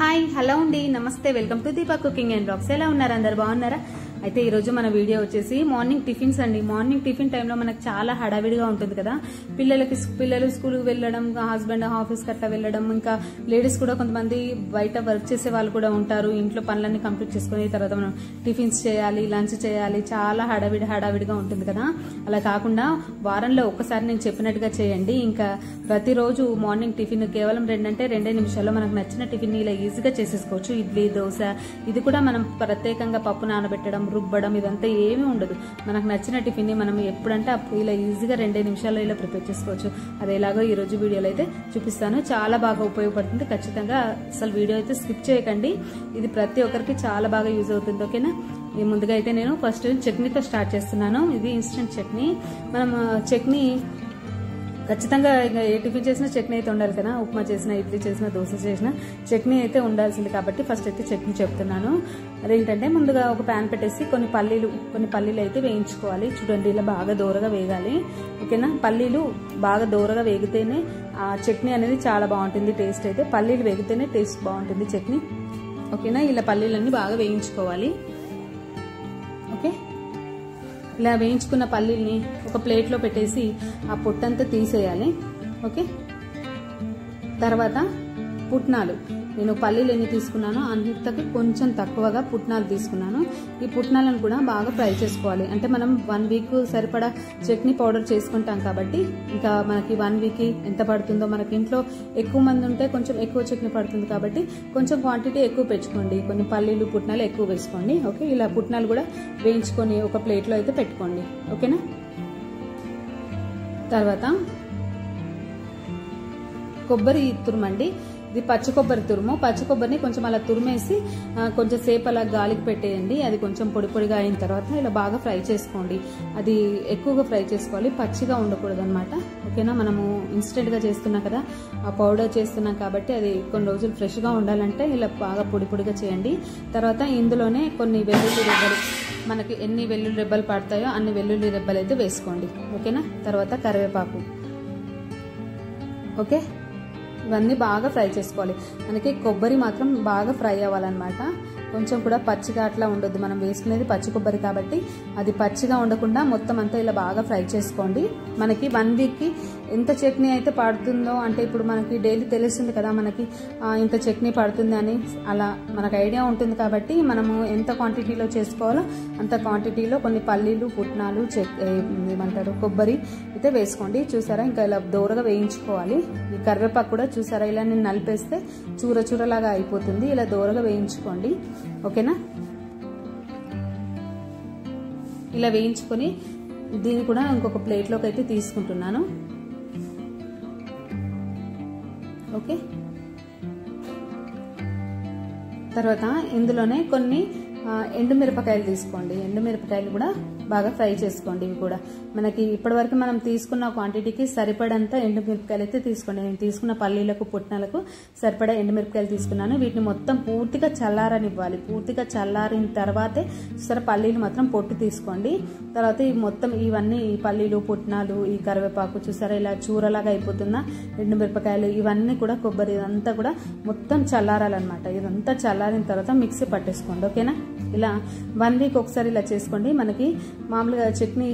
Hi hello అండి నమస్తే welcome to Deepa cooking and blogs. ఎలా ఉన్నారు అందరు బాగున్నారా? అయితే ఈ రోజు మన వీడియో వచ్చేసి మార్నింగ్ టిఫిన్స్ అండి. మార్నింగ్ టిఫిన్ టైంలో మనకు చాలా హడావిడిగా ఉంటుంది కదా. పిల్లలు స్కూల్కి వెళ్ళడం, హస్బెండ్ ఆఫీస్కి అట్లా వెళ్ళడం, ఇంకా లేడీస్ కూడా కొంతమంది బయట వర్క్ చేసే వాళ్ళు కూడా ఉంటారు. ఇంట్లో పనులన్నీ కంప్లీట్ చేసుకుని తర్వాత మనం టిఫిన్స్ చేయాలి, లంచ్ చేయాలి, చాలా హడావిడిగా ఉంటుంది కదా. అలా కాకుండా వారంలో ఒక్కసారి నేను చెప్పినట్టుగా చేయండి. ఇంకా ప్రతిరోజు మార్నింగ్ టిఫిన్ కేవలం 2 నిమిషాల్లో మనకు నచ్చిన టిఫిన్ ఇలా ఈజీగా చేసేసుకోవచ్చు. ఇడ్లీ, దోశ, ఇది కూడా మనం ప్రత్యేకంగా పప్పు నానబెట్టడం, రుబ్బడం ఇదంతా ఏమీ ఉండదు. మనకు నచ్చిన టిఫిన్ ని మనం ఎప్పుడంటే అప్పుడు ఇలా ఈజీగా 2 నిమిషాల్లో ఇలా ప్రిపేర్ చేసుకోవచ్చు. అది ఎలాగో ఈ రోజు వీడియోలో అయితే చూపిస్తాను. చాలా బాగా ఉపయోగపడుతుంది. ఖచ్చితంగా అసలు వీడియో అయితే స్కిప్ చేయకండి. ఇది ప్రతి ఒక్కరికి చాలా బాగా యూజ్ అవుతుంది. ఓకేనా? ముందుగా అయితే నేను ఫస్ట్ చట్నీతో స్టార్ట్ చేస్తున్నాను. ఇది ఇన్స్టెంట్ చట్నీ. మనం చట్నీ ఖచ్చితంగా ఏ టిఫిన్ చేసినా చట్నీ అయితే ఉండాలి కదా. ఉప్మా చేసినా, ఇడ్లీ చేసినా, దోశ చేసినా చట్నీ అయితే ఉండాల్సింది. కాబట్టి ఫస్ట్ అయితే చట్నీ చెప్తున్నాను. అదేంటంటే ముందుగా ఒక ప్యాన్ పెట్టేసి కొన్ని పల్లీలు అయితే వేయించుకోవాలి. చూడండి, ఇలా బాగా దోరగా వేగాలి. ఓకేనా? పల్లీలు బాగా దోరగా వేగితేనే ఆ చట్నీ అనేది చాలా బాగుంటుంది. టేస్ట్ అయితే పల్లీలు వేగితేనే టేస్ట్ బాగుంటుంది చట్నీ. ఓకేనా? ఇలా పల్లీలన్నీ బాగా వేయించుకోవాలి. ఓకే, ఇలా వేయించుకున్న పల్లీల్ని ఒక ప్లేట్లో పెట్టేసి ఆ పొట్టంతా తీసేయాలి. ఓకే, తర్వాత పుట్నాలు, నేను పల్లీలు ఎన్ని తీసుకున్నానో అంతకి కొంచెం తక్కువగా పుట్నాలు తీసుకున్నాను. ఈ పుట్నాలను కూడా బాగా ఫ్రై చేసుకోవాలి. అంటే మనం 1 వీక్ సరిపడా చట్నీ పౌడర్ చేసుకుంటాం కాబట్టి ఇంకా మనకి 1 వీక్ ఎంత పడుతుందో, మనకి ఇంట్లో ఎక్కువ మంది ఉంటే కొంచెం ఎక్కువ చట్నీ పడుతుంది కాబట్టి కొంచెం క్వాంటిటీ ఎక్కువ పెంచుకోండి. కొన్ని పల్లీలు, పుట్నాలు ఎక్కువ వేసుకోండి. ఓకే, ఇలా పుట్నాలు కూడా వేయించుకొని ఒక ప్లేట్లో అయితే పెట్టుకోండి. ఓకేనా? తర్వాత కొబ్బరి తురుమండి. ఇది పచ్చి కొబ్బరి తురుము. పచ్చి కొబ్బరిని కొంచెం అలా తురిమేసి కొంచెం సేపు అలా గాలికి పెట్టేయండి. అది కొంచెం పొడిగా అయిన తర్వాత ఇలా బాగా ఫ్రై చేసుకోండి. అది ఎక్కువగా ఫ్రై చేసుకోవాలి, పచ్చిగా ఉండకూడదు అనమాట. ఓకేనా? మనము ఇన్స్టెంట్గా చేస్తున్నాం కదా, ఆ పౌడర్ చేస్తున్నాం కాబట్టి అది కొన్ని రోజులు ఫ్రెష్గా ఉండాలంటే ఇలా బాగా పొడిగా చేయండి. తర్వాత ఇందులోనే కొన్ని వెల్లుల్లి రెబ్బలు, మనకి ఎన్ని వెల్లుల్లి రెబ్బలు పడతాయో అన్ని వెల్లుల్లి రెబ్బలు అయితే వేసుకోండి. ఓకేనా? తర్వాత కరివేపాకు. ఓకే, ఇవన్నీ బాగా ఫ్రై చేసుకోవాలి. మనకి కొబ్బరి మాత్రం బాగా ఫ్రై అవ్వాలన్నమాట. కొంచెం కూడా పచ్చిగా అట్లా ఉండొద్దు. మనం వేసుకునేది పచ్చి కొబ్బరి కాబట్టి అది పచ్చిగా ఉండకుండా మొత్తం అంతా ఇలా బాగా ఫ్రై చేసుకోండి. మనకి 1 వీక్కి ఎంత చట్నీ అయితే పడుతుందో, అంటే ఇప్పుడు మనకి డైలీ తెలుస్తుంది కదా మనకి ఇంత చట్నీ పడుతుంది అని, అలా మనకు ఐడియా ఉంటుంది కాబట్టి మనము ఎంత క్వాంటిటీలో చేసుకోవాలో అంత క్వాంటిటీలో కొన్ని పల్లీలు, పుట్నాలు, ఏమంటారు కొబ్బరి అయితే వేసుకోండి. చూసారా, ఇంకా ఇలా దోరగా వేయించుకోవాలి. ఈ కరివేపాకు కూడా చూసారా, ఇలా నేను నలిపేస్తే చూరలాగా అయిపోతుంది. ఇలా దోరగా వేయించుకోండి. ఓకేనా? ఇలా వేయించుకొని దీన్ని కూడా ఇంకొక ప్లేట్లోకి అయితే తీసుకుంటున్నాను. ఓకే, తర్వాత ఇందులోనే కొన్ని ఎండుమిరపకాయలు తీసుకోండి. ఎండుమిరపకాయలు కూడా బాగా ఫ్రై చేసుకోండి. ఇవి కూడా మనకి ఇప్పటివరకు మనం తీసుకున్న క్వాంటిటీకి సరిపడంత ఎండుమిరపకాయలు అయితే తీసుకోండి. నేను తీసుకున్న పల్లీలకు, పుట్నాలకు సరిపడా ఎండుమిరపకాయలు తీసుకున్నాను. వీటిని మొత్తం పూర్తిగా చల్లారనివ్వాలి. పూర్తిగా చల్లారిన తర్వాతే సరే పల్లీలు మాత్రం పొట్టు తీసుకోండి. తర్వాత ఈ మొత్తం ఇవన్నీ, ఈ పల్లీలు, పుట్నాలు, ఈ కరివేపాకు చూసారా ఇలా చూరలాగా అయిపోతున్న ఎండుమిరపకాయలు, ఇవన్నీ కూడా కొబ్బరి, ఇదంతా కూడా మొత్తం చల్లారాలన్నమాట. ఇదంతా చల్లారిన తర్వాత మిక్సీ పట్టేసుకోండి. ఓకేనా? ఇలా 1 వీక్ ఒకసారి ఇలా చేసుకోండి. మనకి మామూలుగా చట్నీ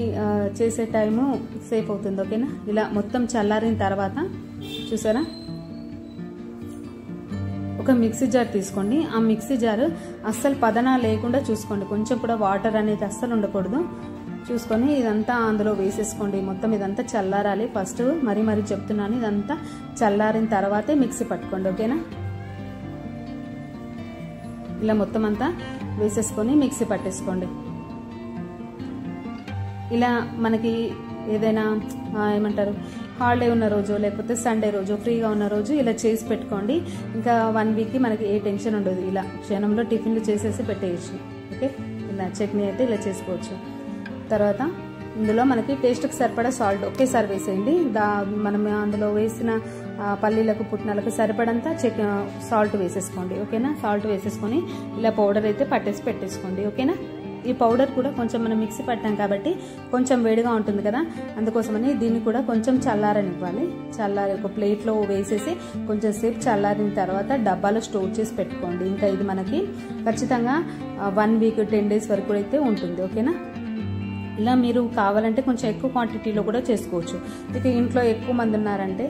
చేసే టైము సేఫ్ అవుతుంది. ఓకేనా? ఇలా మొత్తం చల్లారిన తర్వాత చూసారా, ఒక మిక్సీ జార్ తీసుకోండి. ఆ మిక్సీ జార్ అస్సలు పదనా లేకుండా చూసుకోండి. కొంచెం కూడా వాటర్ అనేది అస్సలు ఉండకూడదు. చూసుకొని ఇదంతా అందులో వేసేసుకోండి. మొత్తం ఇదంతా చల్లారాలి. ఫస్ట్ మరీ చెప్తున్నాను, ఇదంతా చల్లారిన తర్వాతే మిక్సీ పట్టుకోండి. ఓకేనా? ఇలా మొత్తం అంతా వేసేసుకొని మిక్సీ పట్టేసుకోండి. ఇలా మనకి ఏదైనా ఏమంటారు హాలిడే ఉన్న రోజు, లేకపోతే సండే రోజు, ఫ్రీగా ఉన్న రోజు ఇలా చేసి పెట్టుకోండి. ఇంకా 1 వీక్కి మనకి ఏ టెన్షన్ ఉండదు. ఇలా క్షణంలో టిఫిన్లు చేసేసి పెట్టేయచ్చు. ఓకే, ఇలా చట్నీ అయితే ఇలా చేసుకోవచ్చు. తర్వాత ఇందులో మనకి టేస్ట్కి సరిపడా సాల్ట్ ఒకేసారి వేసేయండి. మనం అందులో వేసిన పల్లీలకు, పుట్నాలకు సరిపడంతా సాల్ట్ వేసేసుకోండి. ఓకేనా? సాల్ట్ వేసేసుకొని ఇలా పౌడర్ అయితే పట్టేసి పెట్టేసుకోండి. ఓకేనా? ఈ పౌడర్ కూడా కొంచెం మనం మిక్సీ పట్టాం కాబట్టి కొంచెం వేడిగా ఉంటుంది కదా, అందుకోసమని దీన్ని కూడా కొంచెం చల్లారనివ్వాలి. చల్లారి ఒక ప్లేట్లో వేసేసి కొంచెం సేపు చల్లారిన తర్వాత డబ్బాలో స్టోర్ చేసి పెట్టుకోండి. ఇంకా ఇది మనకి ఖచ్చితంగా 1 వీక్ 10 డేస్ వరకు అయితే ఉంటుంది. ఓకేనా? ఇలా మీరు కావాలంటే కొంచెం ఎక్కువ క్వాంటిటీలో కూడా చేసుకోవచ్చు. ఇక ఇంట్లో ఎక్కువ మంది ఉన్నారంటే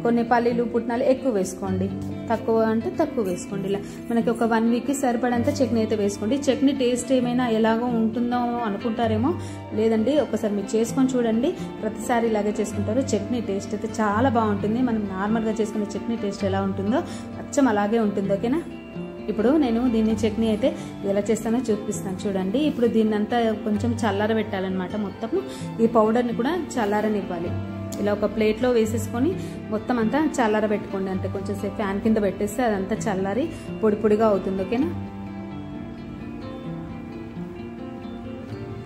కొన్ని పల్లీలు పుట్నాలు ఎక్కువ వేసుకోండి, తక్కువ అంటే తక్కువ వేసుకోండి. ఇలా మనకి ఒక 1 వీక్కి సరిపడంత చట్నీ అయితే వేసుకోండి. చట్నీ టేస్ట్ ఏమైనా ఎలాగో ఉంటుందో అనుకుంటారేమో, లేదండి ఒకసారి మీరు చేసుకొని చూడండి. ప్రతిసారి ఇలాగే చేసుకుంటారు. చట్నీ టేస్ట్ అయితే చాలా బాగుంటుంది. మనం నార్మల్గా చేసుకునే చట్నీ టేస్ట్ ఎలా ఉంటుందో అచ్చం అలాగే ఉంటుంది. ఓకేనా? ఇప్పుడు నేను దీన్ని చట్నీ అయితే ఎలా చేస్తానో చూపిస్తాను చూడండి. ఇప్పుడు దీన్ని అంతా కొంచెం చల్లారబెట్టాలన్నమాట. మొత్తం ఈ పౌడర్ని కూడా చల్లారనివ్వాలి. ఇలా ఒక ప్లేట్లో వేసేసుకొని మొత్తం అంతా చల్లారబెట్టుకోండి. అంటే కొంచెం సేపు ఫ్యాన్ కింద పెట్టేస్తే అదంతా చల్లారి పొడి పొడిగా అవుతుంది. ఓకేనా?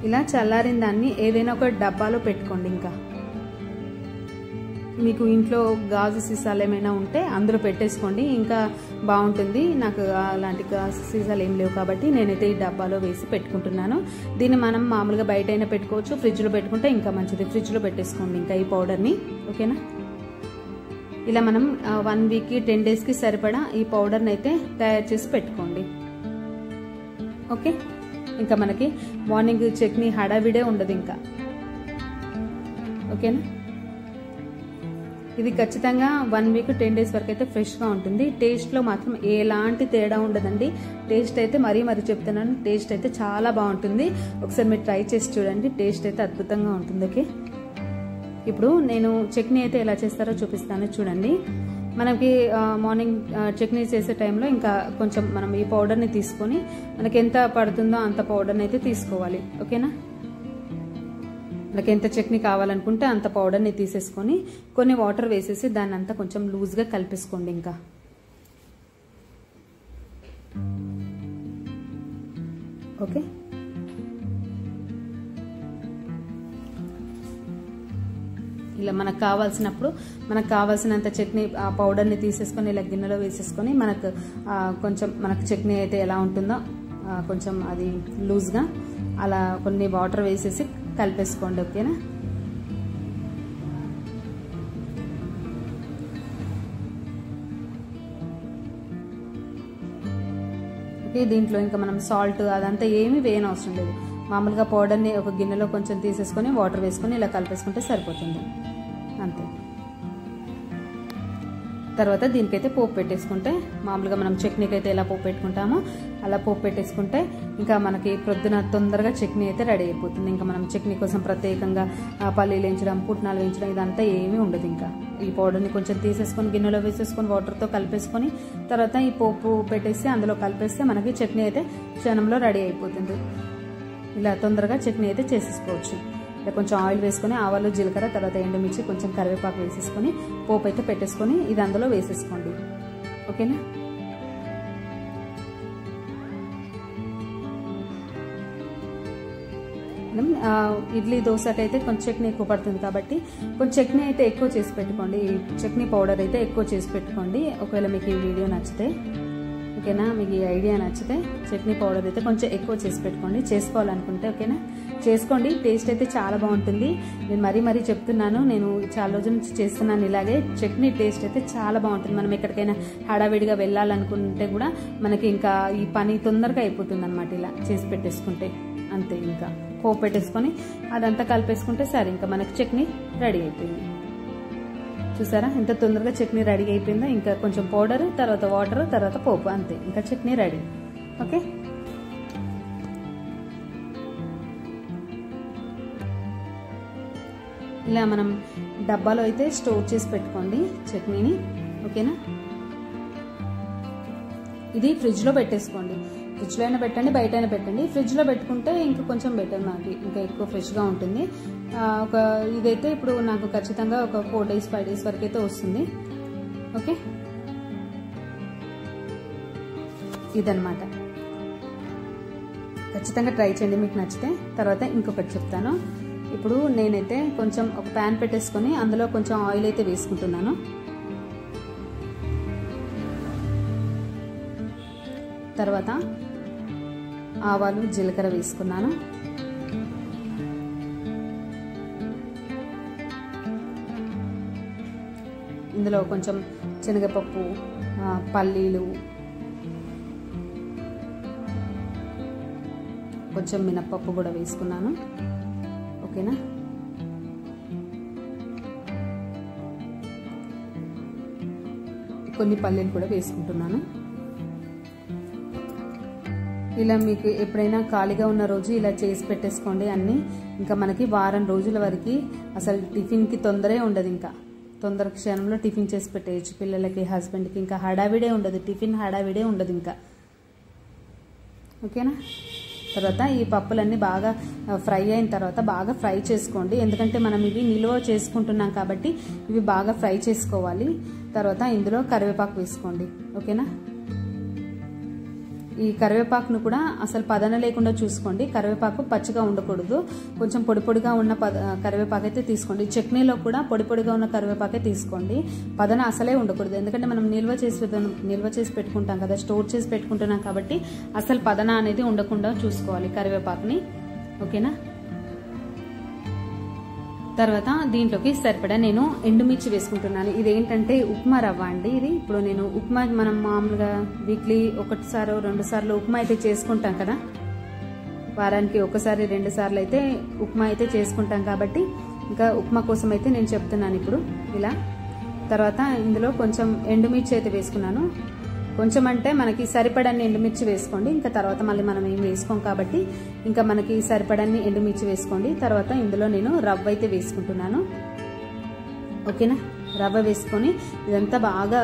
ఇలా చల్లారిన దాన్ని ఏదైనా ఒక డబ్బాలో పెట్టుకోండి. ఇంకా మీకు ఇంట్లో గాజు సీసాలు ఏమైనా ఉంటే అందులో పెట్టేసుకోండి, ఇంకా బాగుంటుంది. నాకు అలాంటి గాజు సీసాలు ఏం లేవు కాబట్టి నేనైతే ఈ డబ్బాలో వేసి పెట్టుకుంటున్నాను. దీన్ని మనం మామూలుగా బయట అయినా పెట్టుకోవచ్చు, ఫ్రిడ్జ్లో పెట్టుకుంటే ఇంకా మంచిది. ఫ్రిడ్జ్లో పెట్టేసుకోండి ఇంకా ఈ పౌడర్ని. ఓకేనా? ఇలా మనం 1 వీక్కి 10 డేస్కి సరిపడా ఈ పౌడర్ని అయితే తయారు చేసి పెట్టుకోండి. ఓకే? ఇంకా మనకి మార్నింగ్ చట్నీ హడావిడే ఉండదు ఇంకా. ఓకేనా? ఇది ఖచ్చితంగా 1 వీక్ 10 డేస్ వరకు అయితే ఫ్రెష్గా ఉంటుంది. టేస్ట్లో మాత్రం ఎలాంటి తేడా ఉండదండి. టేస్ట్ అయితే మరీ చెప్తున్నాను, టేస్ట్ అయితే చాలా బాగుంటుంది. ఒకసారి మీరు ట్రై చేసి చూడండి, టేస్ట్ అయితే అద్భుతంగా ఉంటుంది. ఓకే? ఇప్పుడు నేను చట్నీ అయితే ఎలా చేస్తారో చూపిస్తాను చూడండి. మనకి మార్నింగ్ చట్నీ చేసే టైంలో ఇంకా కొంచెం మనం ఈ పౌడర్ని తీసుకొని మనకి ఎంత పడుతుందో అంత పౌడర్ని అయితే తీసుకోవాలి. ఓకేనా? మనకి ఎంత చట్నీ కావాలనుకుంటే అంత పౌడర్ని తీసేసుకొని కొన్ని వాటర్ వేసేసి దాన్ని అంతా కొంచెం లూజ్గా కలిపేసుకోండి. ఇంకా ఓకే? ఇలా మనకు కావాల్సినప్పుడు మనకు కావాల్సినంత చట్నీ ఆ పౌడర్ని తీసేసుకొని ఇలా గిన్నెలో వేసేసుకొని మనకు కొంచెం మనకు చట్నీ అయితే ఎలా ఉంటుందో కొంచెం అది లూజ్గా అలా కొన్ని వాటర్ వేసేసి కలిపేసుకోండి. ఓకేనా? ఓకే? దీంట్లో ఇంకా మనం సాల్ట్ అదంతా ఏమీ వేయని అవసరం లేదు. మామూలుగా పౌడర్ని ఒక గిన్నెలో కొంచెం తీసేసుకొని వాటర్ వేసుకొని ఇలా కలిపేసుకుంటే సరిపోతుంది. అంతే. తర్వాత దీనికైతే పోపు పెట్టేసుకుంటే మామూలుగా మనం చట్నీకి అయితే ఎలా పోపు పెట్టుకుంటామో అలా పోపు పెట్టేసుకుంటే ఇంకా మనకి ప్రొద్దున తొందరగా చట్నీ అయితే రెడీ అయిపోతుంది. ఇంకా మనం చట్నీ కోసం ప్రత్యేకంగా పల్లీలు వేయించడం, పుట్నాలు వేయించడం ఇదంతా ఏమీ ఉండదు. ఇంకా ఈ పౌడర్ని కొంచెం తీసేసుకొని గిన్నెలో వేసేసుకొని వాటర్తో కలిపేసుకొని తర్వాత ఈ పోపు పెట్టేసి అందులో కలిపేస్తే మనకి చట్నీ అయితే క్షణంలో రెడీ అయిపోతుంది. ఇలా తొందరగా చట్నీ అయితే చేసేసుకోవచ్చు. ఇలా కొంచెం ఆయిల్ వేసుకొని ఆవాలు, జీలకర్ర, తర్వాత ఎండుమిర్చి, కొంచెం కరివేపాకు వేసేసుకొని పోపు అయితే పెట్టేసుకొని ఇది అందులో వేసేసుకోండి. ఓకేనా? ఇడ్లీ దోశకైతే కొంచెం చట్నీ ఎక్కువ పడుతుంది కాబట్టి కొంచెం చట్నీ అయితే ఎక్కువ చేసి పెట్టుకోండి. చట్నీ పౌడర్ అయితే ఎక్కువ చేసి పెట్టుకోండి. ఒకవేళ మీకు ఈ వీడియో నచ్చితే, ఓకేనా, మీకు ఈ ఐడియా నచ్చితే చట్నీ పౌడర్ అయితే కొంచెం ఎక్కువ చేసి పెట్టుకోండి. చేసుకోవాలనుకుంటే ఓకేనా చేసుకోండి. టేస్ట్ అయితే చాలా బాగుంటుంది. నేను మరీ చెప్తున్నాను, నేను చాలా రోజుల నుంచి చేస్తున్నాను ఇలాగే. చట్నీ టేస్ట్ అయితే చాలా బాగుంటుంది. మనం ఎక్కడికైనా హడావిడిగా వెళ్ళాలనుకుంటే కూడా మనకి ఇంకా ఈ పని తొందరగా అయిపోతుంది అనమాట. ఇలా చేసి పెట్టేసుకుంటే అంతే. ఇంకా పోపు పెట్టేసుకొని అదంతా కలిపేసుకుంటే సరే ఇంకా మనకి చట్నీ రెడీ అయిపోయింది. చూసారా ఎంత తొందరగా చట్నీ రెడీ అయిపోయిందో. ఇంకా కొంచెం పౌడర్, తర్వాత వాటర్, తర్వాత పోపు, అంతే ఇంకా చట్నీ రెడీ. ఓకే? ఇలా మనం డబ్బాలో అయితే స్టోర్ చేసి పెట్టుకోండి చట్నీని. ఓకేనా? ఇది ఫ్రిడ్జ్లో పెట్టేసుకోండి. ఫ్రిడ్జ్లో అయినా పెట్టండి, బయట అయినా పెట్టండి. ఫ్రిడ్జ్లో పెట్టుకుంటే ఇంకా కొంచెం బెటర్, మనకి ఇంకా ఎక్కువ ఫ్రెష్గా ఉంటుంది. ఇదైతే ఇప్పుడు నాకు ఖచ్చితంగా ఒక 4 డేస్ 5 డేస్ వరకు అయితే వస్తుంది. ఓకే? ఇదన్నమాట. ఖచ్చితంగా ట్రై చేయండి మీకు నచ్చితే. తర్వాత ఇంకొకటి చెప్తాను. ఇప్పుడు నేనైతే కొంచెం ఒక ప్యాన్ పెట్టేసుకొని అందులో కొంచెం ఆయిల్ అయితే వేసుకుంటున్నాను. తర్వాత ఆవాలు జీలకర్ర వేసుకున్నాను. ఇందులో కొంచెం శనగపప్పు, పల్లీలు, కొంచెం మినప్పప్పు కూడా వేసుకున్నాను. ఓకేనా. కొన్ని పల్లీలు కూడా వేసుకుంటున్నాను. ఇలా మీకు ఎప్పుడైనా ఖాళీగా ఉన్న రోజు ఇలా చేసి పెట్టేసుకోండి అన్నీ. ఇంకా మనకి వారం రోజుల వరకు అసలు టిఫిన్కి తొందరే ఉండదు. ఇంకా తొందర క్షణంలో టిఫిన్ చేసి పెట్టేయచ్చు పిల్లలకి, హస్బెండ్కి. ఇంకా హడావిడే ఉండదు, టిఫిన్ హడావిడే ఉండదు ఇంకా. ఓకేనా. తర్వాత ఈ పప్పులన్నీ బాగా ఫ్రై అయిన తర్వాత బాగా ఫ్రై చేసుకోండి. ఎందుకంటే మనం ఇవి నిల్వ చేసుకుంటున్నాం కాబట్టి ఇవి బాగా ఫ్రై చేసుకోవాలి. తర్వాత ఇందులో కరివేపాకు వేసుకోండి. ఓకేనా. ఈ కరివేపాకును కూడా అసలు పదన లేకుండా చూసుకోండి. కరివేపాకు పచ్చిగా ఉండకూడదు, కొంచెం పొడి పొడిగా ఉన్న కరివేపాకు అయితే తీసుకోండి. చట్నీలో కూడా పొడి పొడిగా ఉన్న కరివేపాకే తీసుకోండి, పదన అసలే ఉండకూడదు. ఎందుకంటే మనం నిల్వ చేసి పెట్టుకుంటాం కదా, స్టోర్ చేసి పెట్టుకుంటున్నాం కాబట్టి అసలు పదన అనేది ఉండకుండా చూసుకోవాలి కరివేపాకుని. ఓకేనా. తర్వాత దీంట్లోకి సరిపడా నేను ఎండుమిర్చి వేసుకుంటున్నాను. ఇదేంటంటే ఉప్మా రవ్వ అండి ఇది. ఇప్పుడు నేను ఉప్మా, మనం మామూలుగా వీక్లీ 1-2 సార్లు ఉప్మా అయితే చేసుకుంటాం కదా, వారానికి 1-2 సార్లు అయితే ఉప్మా అయితే చేసుకుంటాం కాబట్టి ఇంకా ఉప్మా కోసం అయితే నేను చెప్తున్నాను ఇప్పుడు ఇలా. తర్వాత ఇందులో కొంచెం ఎండుమిర్చి అయితే వేసుకున్నాను. కొంచెం అంటే మనకి సరిపడన్ని ఎండుమిర్చి వేసుకోండి. ఇంకా తర్వాత మళ్ళీ మనం ఏం వేసుకోం కాబట్టి ఇంకా మనకి సరిపడన్ని ఎండుమిర్చి వేసుకోండి. తర్వాత ఇందులో నేను రవ్వ అయితే వేసుకుంటున్నాను. ఓకేనా. రవ్వ వేసుకొని ఇదంతా బాగా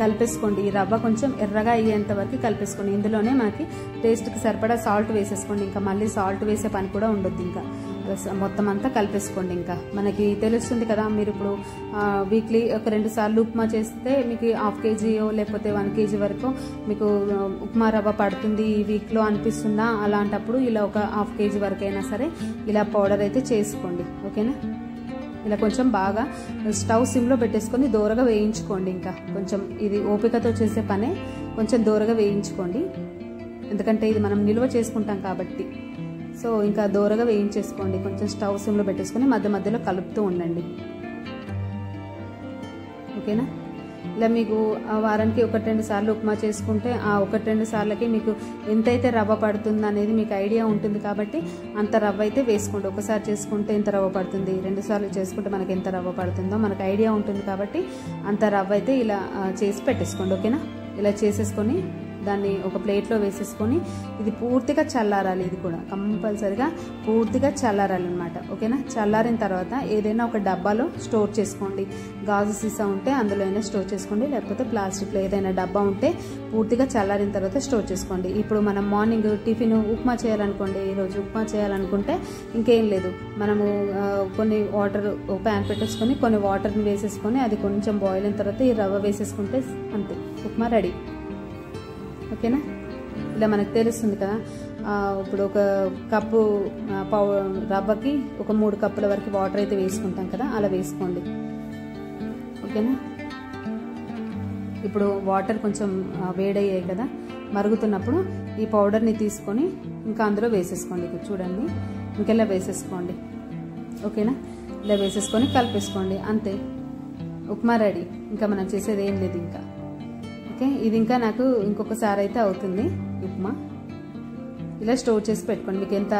కలిపేసుకోండి. ఈ రవ్వ కొంచెం ఎర్రగా అయ్యేంత వరకు కలిపేసుకోండి. ఇందులోనే మనకి టేస్ట్కి సరిపడా సాల్ట్ వేసేసుకోండి. ఇంకా మళ్ళీ సాల్ట్ వేసే పని కూడా ఉండొద్దు. ఇంకా మొత్తం అంతా కలిపేసుకోండి. ఇంకా మనకి తెలుస్తుంది కదా, మీరు ఇప్పుడు వీక్లీ 2 సార్లు ఉప్మా చేస్తే మీకు 1/2 kg లేకపోతే 1 kg వరకు మీకు ఉప్మా రవ్వ పడుతుంది ఈ వీక్లో అనిపిస్తుందా, అలాంటప్పుడు ఇలా ఒక 1/2 kg వరకు అయినా సరే ఇలా పౌడర్ అయితే చేసుకోండి. ఓకేనా. ఇలా కొంచెం బాగా స్టవ్ సిమ్లో పెట్టేసుకొని దూరగా వేయించుకోండి. ఇంకా కొంచెం ఇది ఓపికతో చేసే పనే, కొంచెం దూరగా వేయించుకోండి. ఎందుకంటే ఇది మనం నిల్వ చేసుకుంటాం కాబట్టి. సో ఇంకా దూరగా వేయించేసుకోండి. కొంచెం స్టవ్ సిమ్లో పెట్టేసుకొని మధ్య మధ్యలో కలుపుతూ ఉండండి. ఓకేనా. ఇలా మీకు వారానికి 1-2 సార్లు ఉప్మా చేసుకుంటే ఆ 1-2 సార్లకి మీకు ఎంతైతే రవ్వ పడుతుంది అనేది మీకు ఐడియా ఉంటుంది కాబట్టి అంత రవ్వ అయితే వేసుకోండి. ఒకసారి చేసుకుంటే ఎంత రవ్వ పడుతుంది, 2 సార్లు చేసుకుంటే మనకి ఎంత రవ్వ పడుతుందో మనకు ఐడియా ఉంటుంది కాబట్టి అంత రవ్వ అయితే ఇలా చేసి పెట్టేసుకోండి. ఓకేనా. ఇలా చేసేసుకొని దాన్ని ఒక ప్లేట్లో వేసేసుకొని ఇది పూర్తిగా చల్లారాలి. ఇది కూడా కంపల్సరిగా పూర్తిగా చల్లారాలి అనమాట. ఓకేనా. చల్లారిన తర్వాత ఏదైనా ఒక డబ్బాలో స్టోర్ చేసుకోండి. గాజు సీసా ఉంటే అందులో అయినా స్టోర్ చేసుకోండి, లేకపోతే ప్లాస్టిక్లో ఏదైనా డబ్బా ఉంటే పూర్తిగా చల్లారిన తర్వాత స్టోర్ చేసుకోండి. ఇప్పుడు మనం మార్నింగ్ టిఫిన్ ఉప్మా చేయాలనుకోండి, ఈరోజు ఉప్మా చేయాలనుకుంటే ఇంకేం లేదు, మనము కొన్ని వాటర్ ప్యాన్ పెట్టేసుకొని కొన్ని వాటర్ని వేసేసుకొని అది కొంచెం బాయిల్ అయిన తర్వాత ఈ రవ్వ వేసేసుకుంటే అంతే, ఉప్మా రెడీ. ఓకేనా. ఇలా మనకు తెలుస్తుంది కదా. ఇప్పుడు ఒక కప్పు రవ్వకి ఒక 3 కప్పుల వరకు వాటర్ అయితే వేసుకుంటాం కదా, అలా వేసుకోండి. ఓకేనా. ఇప్పుడు వాటర్ కొంచెం వేడయ్యాయి కదా, మరుగుతున్నప్పుడు ఈ పౌడర్ని తీసుకొని ఇంకా అందులో వేసేసుకోండి. చూడండి, ఇంకెలా వేసేసుకోండి. ఓకేనా. ఇలా వేసేసుకొని కలిపేసుకోండి. అంతే, ఉప్మా రెడీ. ఇంకా మనం చేసేది ఏం లేదు ఇంకా. ఓకే. ఇది ఇంకా నాకు ఇంకొకసారి అయితే అవుతుంది ఉప్మా. ఇలా స్టోర్ చేసి పెట్టుకోండి. మీకు ఎంత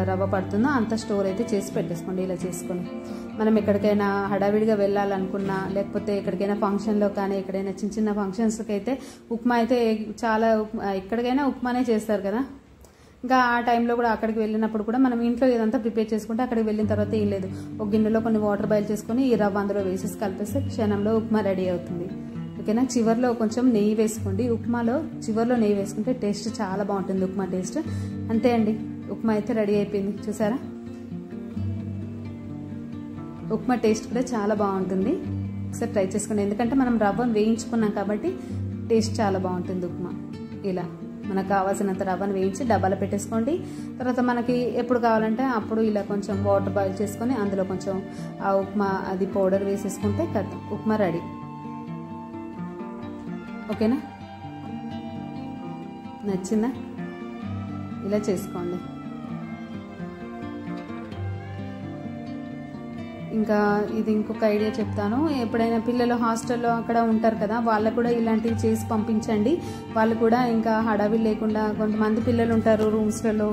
రవ్వ పడుతుందో అంత స్టోర్ అయితే చేసి పెట్టేసుకోండి. ఇలా చేసుకొని మనం ఎక్కడికైనా హడావిడిగా వెళ్ళాలనుకున్నా, లేకపోతే ఎక్కడికైనా ఫంక్షన్లో కానీ ఎక్కడైనా చిన్న చిన్న ఫంక్షన్స్కి అయితే ఉప్మా అయితే చాలా ఎక్కడికైనా ఉప్మానే చేస్తారు కదా. ఇంకా ఆ టైంలో కూడా అక్కడికి వెళ్ళినప్పుడు కూడా మనం ఇంట్లో ఏదంతా ప్రిపేర్ చేసుకుంటే అక్కడికి వెళ్ళిన తర్వాత ఏం లేదు, ఒక గిన్నెలో కొన్ని వాటర్ బాయిల్ చేసుకొని ఈ రవ్వ అందులో వేసేసి కలిపేస్తే క్షణంలో ఉప్మా రెడీ అవుతుంది. ఓకేనా. చివర్లో కొంచెం నెయ్యి వేసుకోండి. ఉప్మాలో చివర్లో నెయ్యి వేసుకుంటే టేస్ట్ చాలా బాగుంటుంది, ఉప్మా టేస్ట్. అంతే అండి, ఉప్మా అయితే రెడీ అయిపోయింది. చూసారా, ఉప్మా టేస్ట్ కూడా చాలా బాగుంటుంది. ఒకసారి ట్రై చేసుకోండి. ఎందుకంటే మనం రవ్వను వేయించుకున్నాం కాబట్టి టేస్ట్ చాలా బాగుంటుంది ఉప్మా. ఇలా మనకు కావాల్సినంత రవ్వను వేయించి డబ్బాలో పెట్టేసుకోండి. తర్వాత మనకి ఎప్పుడు కావాలంటే అప్పుడు ఇలా కొంచెం వాటర్ బాయిల్ చేసుకొని అందులో కొంచెం ఆ ఉప్మా అది పౌడర్ వేసేసుకుంటే ఉప్మా రెడీ. ఓకేనా. నచ్చిందా? ఇలా చేసుకోండి. ఇంకా ఇది ఇంకొక ఐడియా చెప్తాను. ఎప్పుడైనా పిల్లలు హాస్టల్లో అక్కడ ఉంటారు కదా, వాళ్ళకు కూడా ఇలాంటివి చేసి పంపించండి. వాళ్ళు కూడా ఇంకా హడావిడి లేకుండా, కొంతమంది పిల్లలు ఉంటారు రూమ్స్లలో,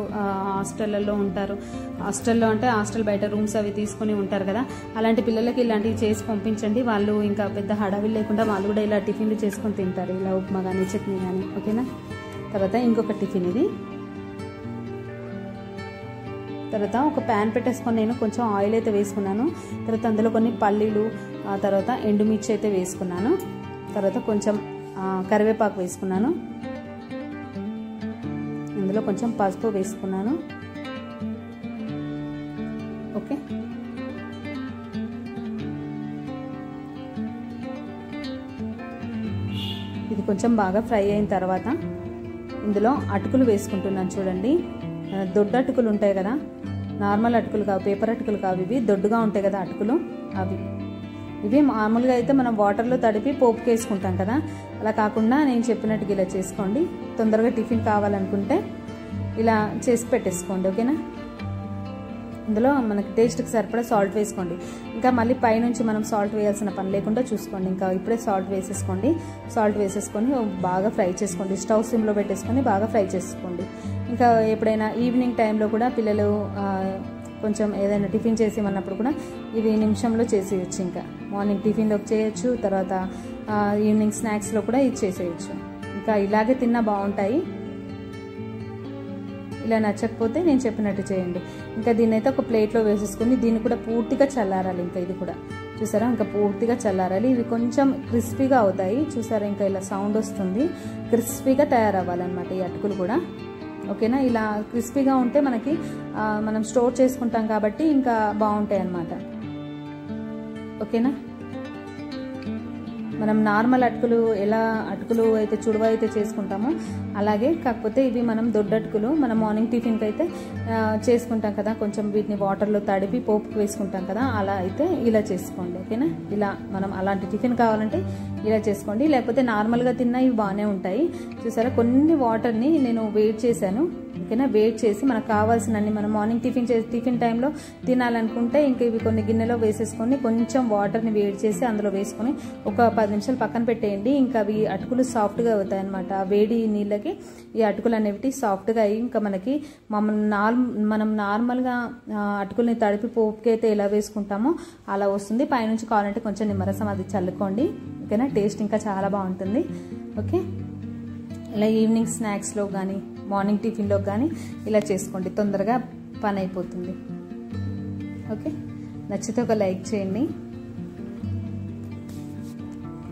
హాస్టళ్లలో ఉంటారు. హాస్టల్లో అంటే హాస్టల్ బయట రూమ్స్ అవి తీసుకుని ఉంటారు కదా, అలాంటి పిల్లలకి ఇలాంటివి చేసి పంపించండి. వాళ్ళు ఇంకా పెద్ద హడావిడి లేకుండా వాళ్ళు కూడా ఇలా టిఫిన్లు చేసుకొని తింటారు, ఇలా ఉప్మా కానీ చట్నీ కానీ. ఓకేనా. తర్వాత ఇంకొక టిఫిన్ ఇది. తర్వాత ఒక ప్యాన్ పెట్టేసుకొని నేను కొంచెం ఆయిల్ అయితే వేసుకున్నాను. తర్వాత అందులో కొన్ని పల్లీలు, ఆ తర్వాత ఎండుమిర్చి అయితే వేసుకున్నాను. తర్వాత కొంచెం కరివేపాకు వేసుకున్నాను. ఇందులో కొంచెం పసుపు వేసుకున్నాను. ఓకే. ఇది కొంచెం బాగా ఫ్రై అయిన తర్వాత ఇందులో అటుకులు వేసుకుంటున్నాను. చూడండి, దొడ్డు అటుకులు ఉంటాయి కదా, నార్మల్ అటుకులు కావు, పేపర్ అటుకులు కావు, ఇవి దొడ్డుగా ఉంటాయి కదా అటుకులు, అవి. ఇవి మామూలుగా అయితే మనం వాటర్లో తడిపి పోపుకి వేసుకుంటాం కదా, అలా కాకుండా నేను చెప్పినట్టుగా ఇలా చేసుకోండి. తొందరగా టిఫిన్ కావాలనుకుంటే ఇలా చేసి పెట్టేసుకోండి. ఓకేనా. ఇందులో మనకి టేస్ట్కి సరిపడా సాల్ట్ వేసుకోండి. ఇంకా మళ్ళీ పైనుంచి మనం సాల్ట్ వేయాల్సిన పని లేకుండా చూసుకోండి. ఇంకా ఇప్పుడే సాల్ట్ వేసేసుకోండి. సాల్ట్ వేసేసుకొని బాగా ఫ్రై చేసుకోండి. స్టవ్ సిమ్లో పెట్టేసుకొని బాగా ఫ్రై చేసుకోండి. ఇంకా ఎప్పుడైనా ఈవినింగ్ టైంలో కూడా పిల్లలు కొంచెం ఏదైనా టిఫిన్ చేసేమన్నప్పుడు కూడా ఇవి నిమిషంలో చేసేయచ్చు. ఇంకా మార్నింగ్ టిఫిన్లోకి చేయొచ్చు, తర్వాత ఈవినింగ్ స్నాక్స్లో కూడా ఇది చేసేయచ్చు. ఇంకా ఇలాగే తిన్నా బాగుంటాయి. ఇలా నచ్చకపోతే నేను చెప్పినట్టు చేయండి. ఇంకా దీన్ని అయితే ఒక ప్లేట్లో వేసేసుకుని దీన్ని కూడా పూర్తిగా చల్లారాలి. ఇంకా ఇది కూడా చూసారా, ఇంకా పూర్తిగా చల్లారాలి. ఇవి కొంచెం క్రిస్పీగా అవుతాయి. చూసారా, ఇంకా ఇలా సౌండ్ వస్తుంది. క్రిస్పీగా తయారవ్వాలన్నమాట ఈ అటుకులు కూడా. ఓకేనా. ఇలా క్రిస్పీగా ఉంటే మనకి మనం స్టోర్ చేసుకుంటాం కాబట్టి ఇంకా బాగుంటాయి అన్నమాట. ఓకేనా. మనం నార్మల్ అటుకులు ఎలా అటుకులు అయితే చుడువ అయితే చేసుకుంటామో అలాగే, కాకపోతే ఇవి మనం దొడ్డటుకులు మనం మార్నింగ్ టిఫిన్కి అయితే చేసుకుంటాం కదా, కొంచెం వీటిని వాటర్లో తడిపి పోపుకి వేసుకుంటాం కదా, అలా అయితే ఇలా చేసుకోండి. ఓకేనా. ఇలా మనం అలాంటి టిఫిన్ కావాలంటే ఇలా చేసుకోండి, లేకపోతే నార్మల్గా తిన్నా ఇవి బాగానే ఉంటాయి. చూసారా, కొన్ని వాటర్ని నేను వేడి చేశాను. ఓకేనా. వేడి చేసి మనకు కావాల్సినన్ని మనం మార్నింగ్ టిఫిన్ టైంలో తినాలనుకుంటే ఇంకా ఇవి కొన్ని గిన్నెలో వేసేసుకొని కొంచెం వాటర్ని వేడి చేసి అందులో వేసుకొని ఒక 10 నిమిషాలు పక్కన పెట్టేయండి. ఇంకా అవి అటుకులు సాఫ్ట్గా అవుతాయి అనమాట. వేడి నీళ్ళకి ఈ అటుకులు అనేవి సాఫ్ట్గా అయ్యి ఇంకా మనకి మనం నార్మల్గా అటుకుల్ని తడిపి పోపుకి అయితే ఎలా వేసుకుంటామో అలా వస్తుంది. పైనుంచి కావాలంటే కొంచెం నిమ్మరసం అది చల్లుకోండి. ఓకేనా. టేస్ట్ ఇంకా చాలా బాగుంటుంది. ఓకే. ఇలా ఈవినింగ్ స్నాక్స్లో కానీ మార్నింగ్ టిఫిన్లో కానీ ఇలా చేసుకోండి, తొందరగా పని అయిపోతుంది. ఓకే. నచ్చితే ఒక లైక్ చేయండి.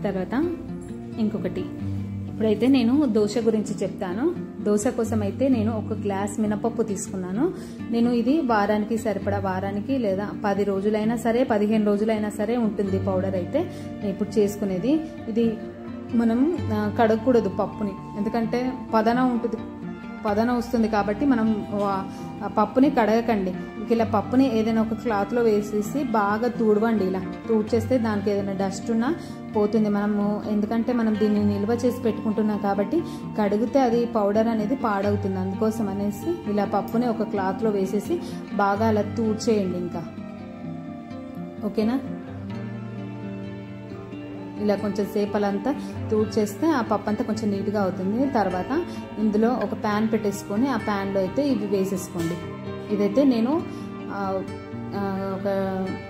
తర్వాత ఇంకొకటి, ఇప్పుడైతే నేను దోశ గురించి చెప్తాను. దోశ కోసం అయితే నేను ఒక గ్లాస్ మినపప్పు తీసుకున్నాను. నేను ఇది వారానికి సరిపడా, వారానికి లేదా 10 రోజులైనా సరే 15 రోజులైనా సరే ఉంటుంది పౌడర్ అయితే నేను ఇప్పుడు చేసుకునేది. ఇది మనం కడగకూడదు పప్పుని, ఎందుకంటే పదన వస్తుంది కాబట్టి మనం పప్పుని కడగకండి. ఇలా పప్పుని ఏదైనా ఒక క్లాత్లో వేసేసి బాగా తుడవండి. ఇలా తుడిచేస్తే దానికి ఏదైనా డస్ట్ ఉన్నా పోతుంది. ఎందుకంటే మనం దీన్ని నిల్వ చేసి పెట్టుకుంటున్నాం కాబట్టి కడిగితే అది పౌడర్ అనేది పాడవుతుంది. అందుకోసం అనేసి ఇలా పప్పుని ఒక క్లాత్లో వేసేసి బాగా అలా తుడిచేయండి. ఇంకా ఓకేనా. ఇలా కొంచెం సేపలంతా తుడిచేస్తే ఆ పప్పు అంతా కొంచెం నీట్గా అవుతుంది. తర్వాత ఇందులో ఒక ప్యాన్ పెట్టేసుకొని ఆ ప్యాన్లో అయితే ఇవి వేసేసుకోండి. ఇదైతే నేను ఒక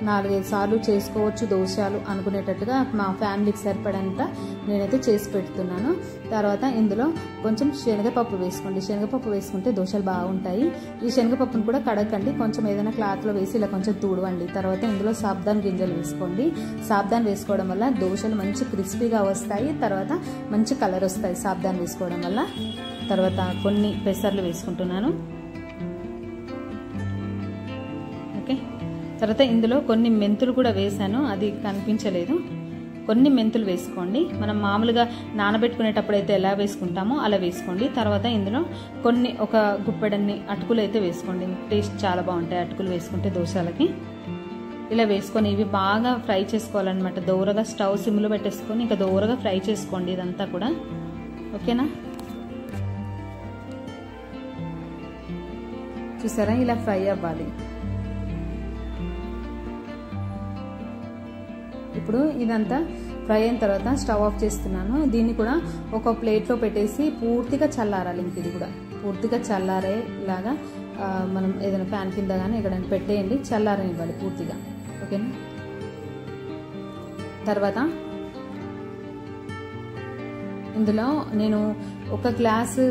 4-5 సార్లు చేసుకోవచ్చు దోశలు అనుకునేటట్టుగా మా ఫ్యామిలీకి సరిపడంత నేనైతే చేసి పెడుతున్నాను. తర్వాత ఇందులో కొంచెం శనగపప్పు వేసుకోండి. శనగపప్పు వేసుకుంటే దోశలు బాగుంటాయి. ఈ శనగపప్పును కూడా కడగండి, కొంచెం ఏదైనా క్లాత్లో వేసి ఇలా కొంచెం తుడవండి. తర్వాత ఇందులో సాబ్దాన్ గింజలు వేసుకోండి. సాబ్దాన్ వేసుకోవడం వల్ల దోశలు మంచి క్రిస్పీగా వస్తాయి, తర్వాత మంచి కలర్ వస్తాయి సాబ్దాన్ వేసుకోవడం వల్ల. తర్వాత కొన్ని పెసర్లు వేసుకుంటున్నాను. ఓకే. తర్వాత ఇందులో కొన్ని మెంతులు కూడా వేసాను, అది కనిపించలేదు. కొన్ని మెంతులు వేసుకోండి. మనం మామూలుగా నానబెట్టుకునేటప్పుడు అయితే ఎలా వేసుకుంటామో అలా వేసుకోండి. తర్వాత ఇందులో ఒక గుప్పెడన్ని అటుకులు అయితే వేసుకోండి. టేస్ట్ చాలా బాగుంటాయి అటుకులు వేసుకుంటే దోశలకి. ఇలా వేసుకొని ఇవి బాగా ఫ్రై చేసుకోవాలన్నమాట. దోరగా స్టవ్ సిమ్లో పెట్టేసుకొని ఇంకా దోరగా ఫ్రై చేసుకోండి ఇదంతా కూడా. ఓకేనా. చూసారా, ఇలా ఫ్రై అవ్వాలి. ఇప్పుడు ఇదంతా ఫ్రై అయిన తర్వాత స్టవ్ ఆఫ్ చేస్తున్నాను. దీన్ని కూడా ఒక ప్లేట్లో పెట్టేసి పూర్తిగా చల్లారాలి. ఇంక ఇది కూడా పూర్తిగా చల్లారే ఇలాగా మనం ఏదైనా ఫ్యాన్ కింద కానీ ఎక్కడైనా పెట్టేయండి, చల్లారనివ్వాలి పూర్తిగా. ఓకేనా. తర్వాత ఇందులో నేను 1 గ్లాసు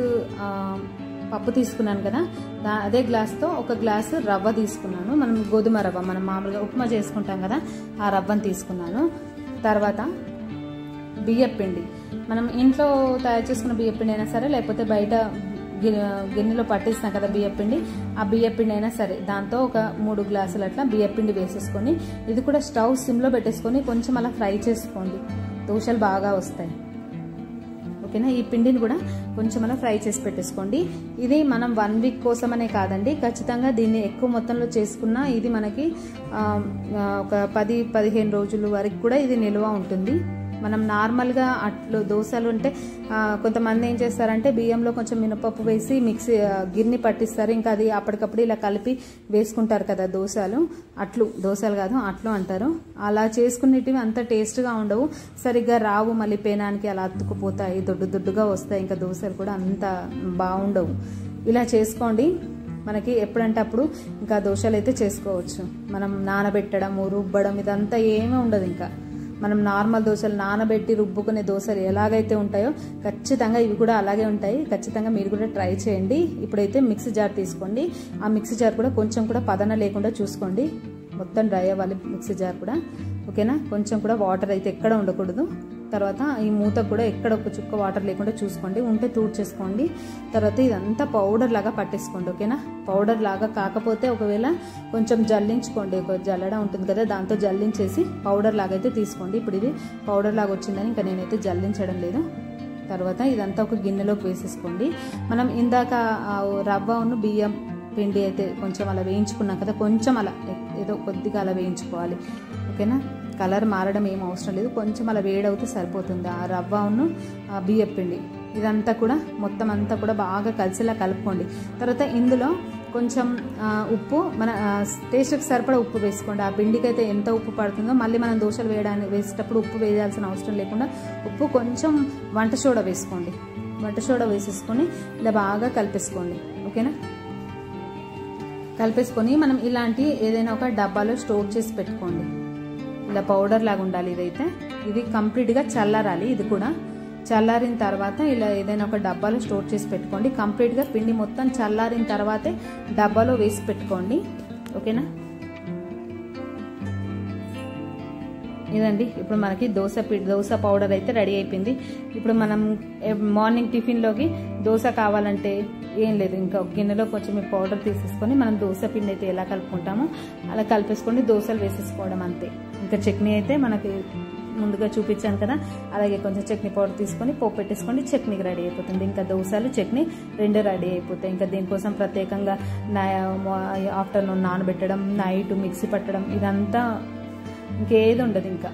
పప్పు తీసుకున్నాను కదా, అదే గ్లాస్తో 1 గ్లాసు రవ్వ తీసుకున్నాను. మనం గోధుమ రవ్వ, మనం మామూలుగా ఉప్మా చేసుకుంటాం కదా, ఆ రవ్వను తీసుకున్నాను. తర్వాత బియ్యపిండి, మనం ఇంట్లో తయారు చేసుకున్న బియ్యపిండి అయినా సరే, లేకపోతే బయట గిన్నెలో పట్టిస్తాం కదా బియ్యపిండి, ఆ బియ్యపిండి అయినా సరే, దాంతో ఒక 3 గ్లాసులు అట్లా బియ్యపిండి వేసేసుకొని, ఇది కూడా స్టవ్ సిమ్లో పెట్టేసుకొని కొంచెం అలా ఫ్రై చేసుకోండి, దోశలు బాగా వస్తాయి. ఓకేనా. ఈ పిండిని కూడా కొంచెం అలా ఫ్రై చేసి పెట్టేసుకోండి. ఇది మనం 1 వీక్ కోసమనే కాదండి, ఖచ్చితంగా దీన్ని ఎక్కువ మొత్తంలో చేసుకున్నా ఇది మనకి ఒక 10-15 రోజుల వరకు కూడా ఇది నిల్వ ఉంటుంది. మనం నార్మల్గా అట్లు దోశలు అంటే కొంతమంది ఏం చేస్తారంటే బియ్యంలో కొంచెం మినపప్పు వేసి మిక్సీ గిన్నె పట్టిస్తారు, ఇంకా అది అప్పటికప్పుడు ఇలా కలిపి వేసుకుంటారు కదా దోశలు. దోశలు కాదు, అట్లు అంటారు. అలా చేసుకునేటివి అంత టేస్ట్గా ఉండవు, సరిగ్గా రావు, మళ్ళీ పేనానికి అలా అతుక్కుపోతాయి, దొడ్డుగా వస్తాయి, ఇంకా దోశలు కూడా అంత బాగుండవు. ఇలా చేసుకోండి, మనకి ఎప్పుడంటే అప్పుడు ఇంకా దోశలు అయితే చేసుకోవచ్చు. మనం నానబెట్టడం, రుబ్బడం ఇదంతా ఏమీ ఉండదు. ఇంకా మనం నార్మల్ దోశలు నానబెట్టి రుబ్బుకునే దోశలు ఎలాగైతే ఉంటాయో ఖచ్చితంగా ఇవి కూడా అలాగే ఉంటాయి. ఖచ్చితంగా మీరు కూడా ట్రై చేయండి. ఇప్పుడైతే మిక్సీ జార్ తీసుకోండి. ఆ మిక్సీ జార్ కూడా కొంచెం కూడా పదన లేకుండా చూసుకోండి, మొత్తం డ్రై అవ్వాలి మిక్సీ జార్ కూడా. ఓకేనా. కొంచెం కూడా వాటర్ అయితే ఎక్కడ ఉండకూడదు. తర్వాత ఈ మూత కూడా ఎక్కడ ఒక చుక్క వాటర్ లేకుండా చూసుకోండి, ఉంటే తూడ్చేసుకోండి. తర్వాత ఇదంతా పౌడర్ లాగా పట్టేసుకోండి. ఓకేనా. పౌడర్ లాగా కాకపోతే ఒకవేళ కొంచెం జల్లించుకోండి, ఒక జల్లడ ఉంటుంది కదా, దాంతో జల్లించేసి పౌడర్ లాగా అయితే తీసుకోండి. ఇప్పుడు ఇది పౌడర్ లాగా వచ్చిందని ఇంకా నేనైతే జల్లించడం లేదు. తర్వాత ఇదంతా ఒక గిన్నెలోకి వేసేసుకోండి. మనం ఇందాక రవ్వను బియ్యం పిండి అయితే కొంచెం అలా వేయించుకున్నాం కదా, కొంచెం అలా ఏదో కొద్దిగా అలా వేయించుకోవాలి. ఓకేనా. కలర్ మారడం ఏం అవసరం లేదు, కొంచెం అలా వేడవుతే సరిపోతుంది. ఆ రవ్వను బియ్యం పిండి ఇదంతా కూడా మొత్తం అంతా కూడా బాగా కలిసేలా కలుపుకోండి. తర్వాత ఇందులో కొంచెం ఉప్పు, మన టేస్ట్కి సరిపడా ఉప్పు వేసుకోండి. ఆ పిండికి అయితే ఎంత ఉప్పు పడుతుందో మళ్ళీ మనం దోశలు వేసేటప్పుడు ఉప్పు వేయాల్సిన అవసరం లేకుండా ఉప్పు, కొంచెం వంట సోడా వేసుకోండి. వంట సోడా వేసేసుకొని ఇలా బాగా కలిపేసుకోండి. ఓకేనా. కలిపేసుకొని మనం ఇలాంటి ఏదైనా ఒక డబ్బాలో స్టోర్ చేసి పెట్టుకోండి. ఇలా పౌడర్ లాగా ఉండాలి. ఇదైతే ఇది కంప్లీట్గా చల్లారాలి. ఇది కూడా చల్లారిన తర్వాత ఇలా ఏదైనా ఒక డబ్బాలో స్టోర్ చేసి పెట్టుకోండి. కంప్లీట్గా పిండి మొత్తం చల్లారిన తర్వాతే డబ్బాలో వేసి పెట్టుకోండి. ఓకేనా. ఇదండి ఇప్పుడు మనకి దోశ పౌడర్ అయితే రెడీ అయిపోయింది. ఇప్పుడు మనం మార్నింగ్ టిఫిన్లోకి దోశ కావాలంటే ఏం లేదు, ఇంకా ఒక గిన్నెలో కొంచెం ఈ పౌడర్ తీసేసుకొని మనం దోశ పిండి అయితే ఎలా కలుపుకుంటామో అలా కలిపేసుకొని దోశలు వేసేసుకోవడం అంతే. ఇంకా చట్నీ అయితే మనకి ముందుగా చూపించాను కదా, అలాగే కొంచెం చట్నీ పౌడర్ తీసుకొని పోపు పెట్టేసుకోండి, చట్నీకి రెడీ అయిపోతుంది. ఇంకా దోశలు చట్నీ 2 రెడీ అయిపోతాయి. ఇంకా దీనికోసం ప్రత్యేకంగా ఆఫ్టర్నూన్ నానబెట్టడం, నైట్ మిక్సీ పట్టడం ఇదంతా ఇంకేది ఉండదు, ఇంకా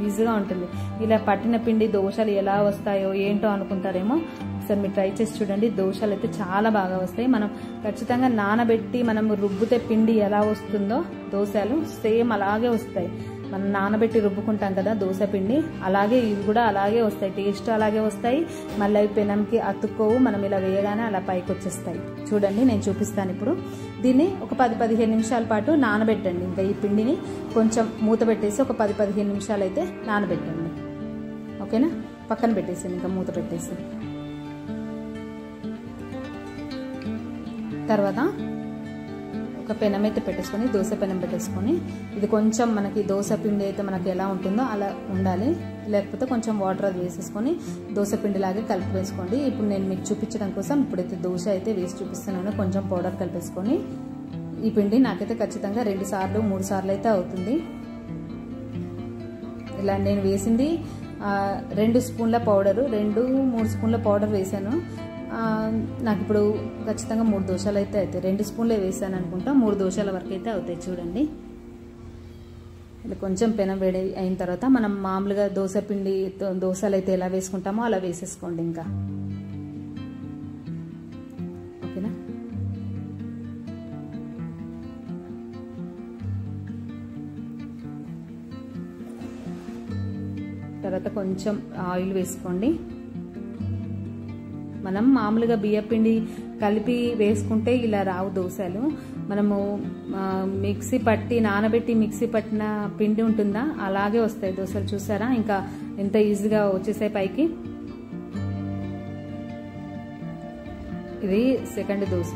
ఈజీగా ఉంటుంది. ఇలా పట్టిన పిండి దోశలు ఎలా వస్తాయో ఏంటో అనుకుంటారేమో, ఒకసారి మీరు ట్రై చేసి చూడండి. దోశలు అయితే చాలా బాగా వస్తాయి. మనం ఖచ్చితంగా నానబెట్టి మనం రుబ్బితే పిండి ఎలా వస్తుందో దోశలు సేమ్ అలాగే వస్తాయి. మనం నానబెట్టి రుబ్బుకుంటాం కదా దోశ పిండి, అలాగే ఇవి కూడా అలాగే వస్తాయి, టేస్ట్ అలాగే వస్తాయి. మళ్ళీ అవి పెనంకి అతుక్కోవు, మనం ఇలా వేయగానే అలా పైకి వచ్చేస్తాయి. చూడండి నేను చూపిస్తాను ఇప్పుడు. దీన్ని ఒక 10-15 నిమిషాల పాటు నానబెట్టండి. ఇంకా ఈ పిండిని కొంచెం మూత పెట్టేసి ఒక 10-15 నిమిషాలు అయితే నానబెట్టండి. ఓకేనా. పక్కన పెట్టేసి ఇంకా మూత పెట్టేసి తర్వాత ఒక పెనం అయితే పెట్టేసుకొని, దోశ పెనం పెట్టేసుకొని, ఇది కొంచెం మనకి దోశ పిండి అయితే మనకి ఎలా ఉంటుందో అలా ఉండాలి, లేకపోతే కొంచెం వాటర్ అది వేసేసుకొని దోశ పిండి లాగే కలిపి వేసుకోండి. ఇప్పుడు నేను మీకు చూపించడం కోసం ఇప్పుడైతే దోశ అయితే వేసి చూపిస్తున్నాను. కొంచెం పౌడర్ కలిపేసుకొని ఈ పిండి నాకైతే ఖచ్చితంగా 2 సార్లు 3 సార్లు అయితే అవుతుంది. ఇలా నేను వేసింది 2 స్పూన్ల పౌడరు, 2-3 స్పూన్ల పౌడర్ వేసాను. నాకు ఇప్పుడు ఖచ్చితంగా 3 దోశలు అయితే అవుతాయి. 2 స్పూన్లే వేసాను అనుకుంటా, 3 దోశల వరకు అయితే అవుతాయి. చూడండి ఇలా కొంచెం పెనం వేడి అయిన తర్వాత మనం మామూలుగా దోశ పిండి దోశలు అయితే ఎలా వేసుకుంటామో అలా వేసేసుకోండి. ఇంకా ఓకేనా. తర్వాత కొంచెం ఆయిల్ వేసుకోండి. మనం మామూలుగా బియ్యపిండి కలిపి వేసుకుంటే ఇలా రావు దోశలు. మనము మిక్సీ పట్టి నానబెట్టి మిక్సీ పట్టిన పిండి ఉంటుందా అలాగే వస్తాయి దోశలు. చూసారా ఇంకా ఎంత ఈజీగా వచ్చేసాయి పైకి. ఇది సెకండ్ దోశ,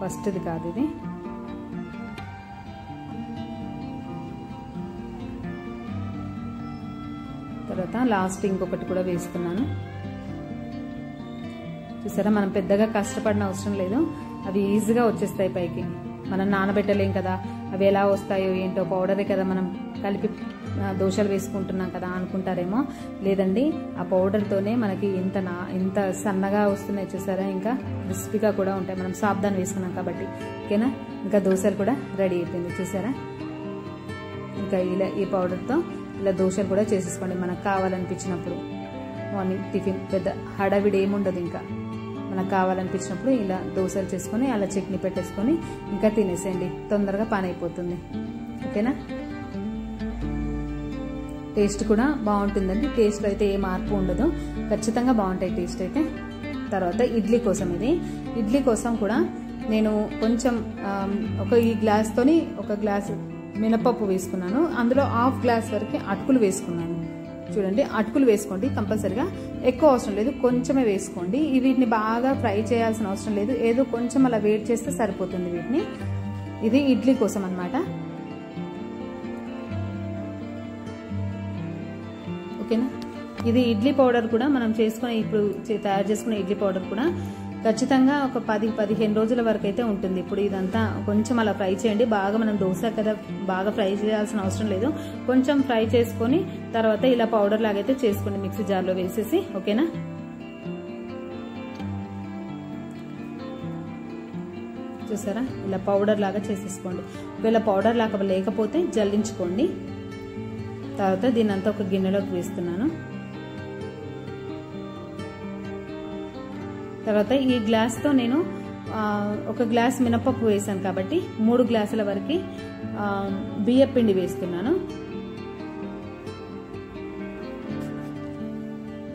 ఫస్ట్ది కాదు ఇది. తర్వాత లాస్ట్ ఇంకొకటి కూడా వేస్తున్నాను. చూసారా మనం పెద్దగా కష్టపడిన అవసరం లేదు, అవి ఈజీగా వచ్చేస్తాయి పైకి. మనం నానబెట్టలేం కదా, అవి ఎలా వస్తాయో ఏంటో, పౌడరే కదా మనం కలిపి దోశలు వేసుకుంటున్నాం కదా అనుకుంటారేమో. లేదండి, ఆ పౌడర్తోనే మనకి ఇంత సన్నగా వస్తున్నాయి చూసారా. ఇంకా క్రిస్పీగా కూడా ఉంటాయి మనం సాబ్దాన్ వేసుకున్నాం కాబట్టి. ఓకేనా, ఇంకా దోశలు కూడా రెడీ అయిపోయింది చూసారా. ఇంకా ఇలా ఈ పౌడర్తో ఇలా దోశలు కూడా చేసేసుకోండి మనకు కావాలనిపించినప్పుడు. మార్నింగ్ టిఫిన్ పెద్ద హడావిడి ఏముండదు, ఇంకా మనకు కావాలనిపించినప్పుడు ఇలా దోశలు చేసుకొని అలా చట్నీ పెట్టేసుకొని ఇంకా తినేసేయండి, తొందరగా పని అయిపోతుంది. ఓకేనా, టేస్ట్ కూడా బాగుంటుందండి. టేస్ట్లో అయితే ఏ మార్పు ఉండదు, ఖచ్చితంగా బాగుంటాయి టేస్ట్ అయితే. తర్వాత ఇడ్లీ కోసం, ఇడ్లీ కోసం కూడా నేను కొంచెం ఈ గ్లాస్తోని ఒక గ్లాస్ మినపప్పు వేసుకున్నాను. అందులో హాఫ్ గ్లాస్ వరకు అటుకులు వేసుకున్నాను. చూడండి, అటుకులు వేసుకోండి కంపల్సరిగా, ఎక్కువ అవసరం లేదు, కొంచెమే వేసుకోండి. వీటిని బాగా ఫ్రై చేయాల్సిన అవసరం లేదు, ఏదో కొంచెం అలా వేడి చేస్తే సరిపోతుంది వీటిని. ఇది ఇడ్లీ కోసం అన్నమాట. ఓకేనా, ఇది ఇడ్లీ పౌడర్ కూడా మనం చేసుకునే ఇప్పుడు తయారు చేసుకునే ఇడ్లీ పౌడర్ కూడా ఖచ్చితంగా ఒక 10-15 రోజుల వరకు అయితే ఉంటుంది. ఇప్పుడు ఇదంతా కొంచెం అలా ఫ్రై చేయండి బాగా. మనం దోశ కదా, బాగా ఫ్రై చేయాల్సిన అవసరం లేదు, కొంచెం ఫ్రై చేసుకొని తర్వాత ఇలా పౌడర్ లాగైతే చేసుకోండి మిక్సీ జార్లో వేసేసి. ఓకేనా, చూసారా ఇలా పౌడర్ లాగా చేసేసుకోండి. ఒకవేళ పౌడర్ లాగా లేకపోతే జల్లించుకోండి. తర్వాత దీని అంతా ఒక గిన్నెలోకి వేస్తున్నాను. తర్వాత ఈ గ్లాస్తో నేను ఒక గ్లాస్ మినపప్పు వేసాను కాబట్టి 3 గ్లాసుల వరకు బియ్యపిండి వేస్తున్నాను.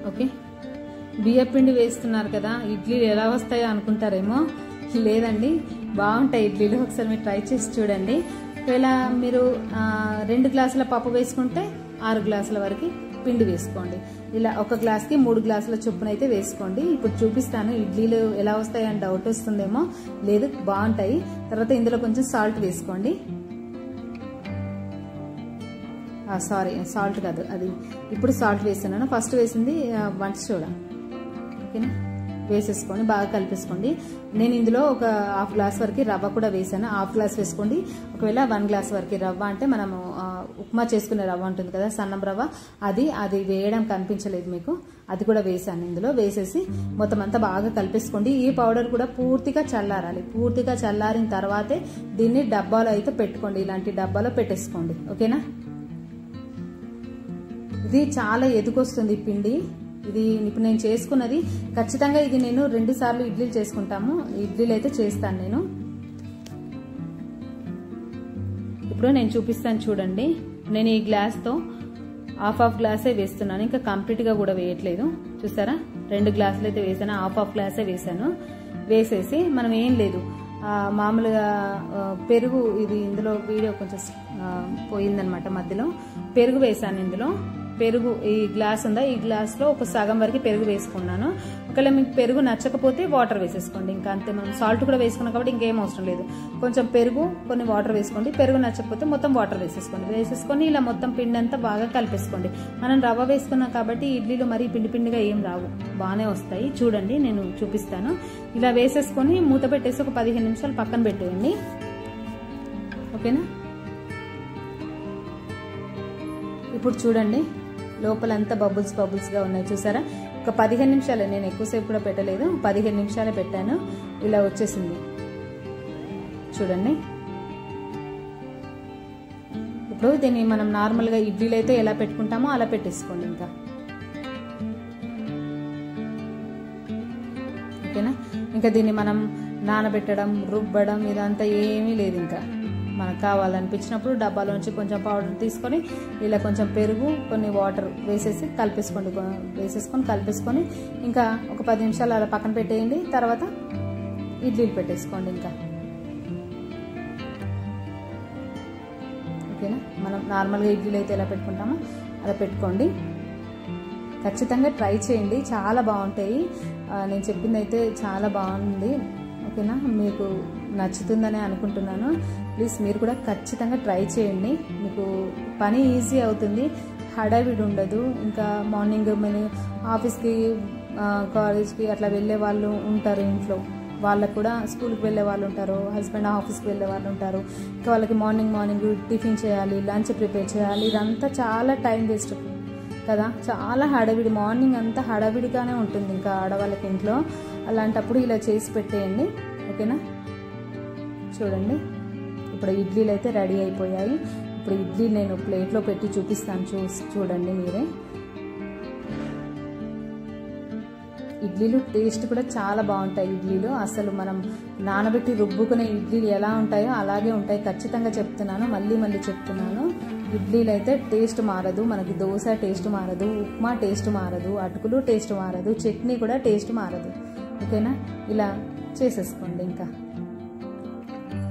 ఓకే, బియ్యపిండి వేస్తున్నారు కదా, ఇడ్లీలు ఎలా వస్తాయో అనుకుంటారేమో. లేదండి, బాగుంటాయి ఇడ్లీలు. ఒకసారి మీరు ట్రై చేసి చూడండి. ఒకవేళ మీరు 2 గ్లాసుల పప్పు వేసుకుంటే 6 గ్లాసుల వరకు పిండి వేసుకోండి. ఇలా ఒక గ్లాస్కి 3 గ్లాసుల చొప్పున అయితే వేసుకోండి. ఇప్పుడు చూపిస్తాను ఇడ్లీలు ఎలా వస్తాయి అని డౌట్ వస్తుందేమో. లేదు, బాగుంటాయి. తర్వాత ఇందులో కొంచెం సాల్ట్ వేసుకోండి. సారీ, సాల్ట్ కాదు, అది ఇప్పుడు సాల్ట్ వేస్తున్నాను. ఫస్ట్ వేసింది వంట సోడా. ఓకేనా, వేసేసుకొని బాగా కలిపేసుకోండి. నేను ఇందులో ఒక హాఫ్ గ్లాస్ వరకు రవ్వ కూడా వేసాను. హాఫ్ గ్లాస్ వేసుకోండి. ఒకవేళ 1 గ్లాస్ వరకు రవ్వ అంటే మనము ఉప్మా చేసుకునే రవ్వ ఉంటుంది కదా, సన్నం రవ్వ, అది వేయడం కనిపించలేదు మీకు, అది కూడా వేసాను. ఇందులో వేసేసి మొత్తం అంతా బాగా కలిపేసుకోండి. ఈ పౌడర్ కూడా పూర్తిగా చల్లారాలి. పూర్తిగా చల్లారిన తర్వాతే దీన్ని డబ్బాలో అయితే పెట్టుకోండి. ఇలాంటి డబ్బాలో పెట్టేసుకోండి. ఓకేనా, ఇది చాలా ఎదుకొస్తుంది పిండి. ఇది ఇప్పుడు నేను చేసుకున్నది ఖచ్చితంగా ఇది నేను 2 సార్లు ఇడ్లీలు చేసుకుంటాము. ఇడ్లీలు అయితే చేస్తాను నేను. ఇప్పుడు నేను చూపిస్తాను చూడండి. నేను ఈ గ్లాస్తో హాఫ్ గ్లాసే వేస్తున్నాను, ఇంకా కంప్లీట్గా కూడా వేయట్లేదు. చూసారా, 2 గ్లాసులు అయితే వేసాను, హాఫ్ గ్లాసే వేసాను. వేసేసి మనం ఏం లేదు, మామూలుగా పెరుగు, ఇది ఇందులో వీడియో కొంచెం పోయిందనమాట మధ్యలో. పెరుగు వేసాను ఇందులో. పెరుగు ఈ గ్లాస్ ఉందా, ఈ గ్లాస్లో ఒక సగం వరకు పెరుగు వేసుకున్నాను. ఒకవేళ మీకు పెరుగు నచ్చకపోతే వాటర్ వేసేసుకోండి, ఇంకా అంతే. మనం సాల్ట్ కూడా వేసుకున్నాం కాబట్టి ఇంకేం అవసరం లేదు. కొంచెం పెరుగు, కొన్ని వాటర్ వేసుకోండి. పెరుగు నచ్చకపోతే మొత్తం వాటర్ వేసేసుకొని ఇలా మొత్తం పిండి అంతా బాగా కలిపేసుకోండి. మనం రవ్వ వేసుకున్నాం కాబట్టి ఇడ్లీలు మరీ పిండి పిండిగా ఏం రావు, బాగానే వస్తాయి. చూడండి, నేను చూపిస్తాను. ఇలా వేసేసుకొని మూత పెట్టేసి ఒక 15 నిమిషాలు పక్కన పెట్టేయండి. ఓకేనా, ఇప్పుడు చూడండి లోపలంతా బబుల్స్గా ఉన్నాయి చూసారా. ఒక 15 నిమిషాలే, నేను ఎక్కువసేపు కూడా పెట్టలేదు, 15 నిమిషాలే పెట్టాను. ఇలా వచ్చేసింది చూడండి. ఇప్పుడు దీన్ని మనం నార్మల్గా ఇడ్లీలు అయితే ఎలా పెట్టుకుంటామో అలా పెట్టేసుకోండి ఇంకా. ఓకేనా, ఇంకా దీన్ని మనం నానబెట్టడం, రుబ్బడం ఇదంతా ఏమీ లేదు. ఇంకా మనకు కావాలనిపించినప్పుడు డబ్బాలోంచి కొంచెం పౌడర్ తీసుకొని ఇలా కొంచెం పెరుగు కొన్ని వాటర్ వేసేసి కలిపేసుకొని ఇంకా ఒక 10 నిమిషాలు అలా పక్కన పెట్టేయండి. తర్వాత ఇడ్లీలు పెట్టేసుకోండి. ఇంకా ఓకేనా, మనం నార్మల్గా ఇడ్లీలు అయితే ఎలా పెట్టుకుంటామో అలా పెట్టుకోండి. ఖచ్చితంగా ట్రై చేయండి, చాలా బాగుంటాయి. నేను చెప్పింది అయితే చాలా బాగుంది. ఓకేనా, మీకు నచ్చుతుందని అనుకుంటున్నాను. ప్లీజ్ మీరు కూడా ఖచ్చితంగా ట్రై చేయండి. మీకు పని ఈజీ అవుతుంది, హడావిడి ఉండదు. ఇంకా మార్నింగ్ మన ఆఫీస్కి కాలేజ్కి అట్లా వెళ్ళే వాళ్ళు ఉంటారు, ఇంట్లో వాళ్ళకు కూడా స్కూల్కి వెళ్ళే వాళ్ళు ఉంటారు, హస్బెండ్ ఆఫీస్కి వెళ్ళే వాళ్ళు ఉంటారు. ఇంకా వాళ్ళకి మార్నింగ్ టిఫిన్ చేయాలి, లంచ్ ప్రిపేర్ చేయాలి. ఇదంతా చాలా టైం వేస్ట్ కదా, చాలా హడావిడి. మార్నింగ్ అంతా హడావిడిగానే ఉంటుంది ఇంకా ఆడవాళ్ళకి ఇంట్లో. అలాంటప్పుడు ఇలా చేసి పెట్టేయండి. ఓకేనా, చూడండి ఇప్పుడు ఇడ్లీలు అయితే రెడీ అయిపోయాయి. ఇప్పుడు ఇడ్లీ నేను ప్లేట్లో పెట్టి చూపిస్తాను, చూడండి మీరే. ఇడ్లీలు టేస్ట్ కూడా చాలా బాగుంటాయి. ఇడ్లీలు అసలు మనం నానబెట్టి రుబ్బుకునే ఇడ్లీలు ఎలా ఉంటాయో అలాగే ఉంటాయి. ఖచ్చితంగా చెప్తున్నాను, మళ్ళీ చెప్తున్నాను. ఇడ్లీలు అయితే టేస్ట్ మారదు, మనకి దోశ టేస్ట్ మారదు, ఉప్మా టేస్ట్ మారదు, అటుకులు టేస్ట్ మారదు, చట్నీ కూడా టేస్ట్ మారదు. ఓకేనా, ఇలా చేసేసుకోండి. ఇంకా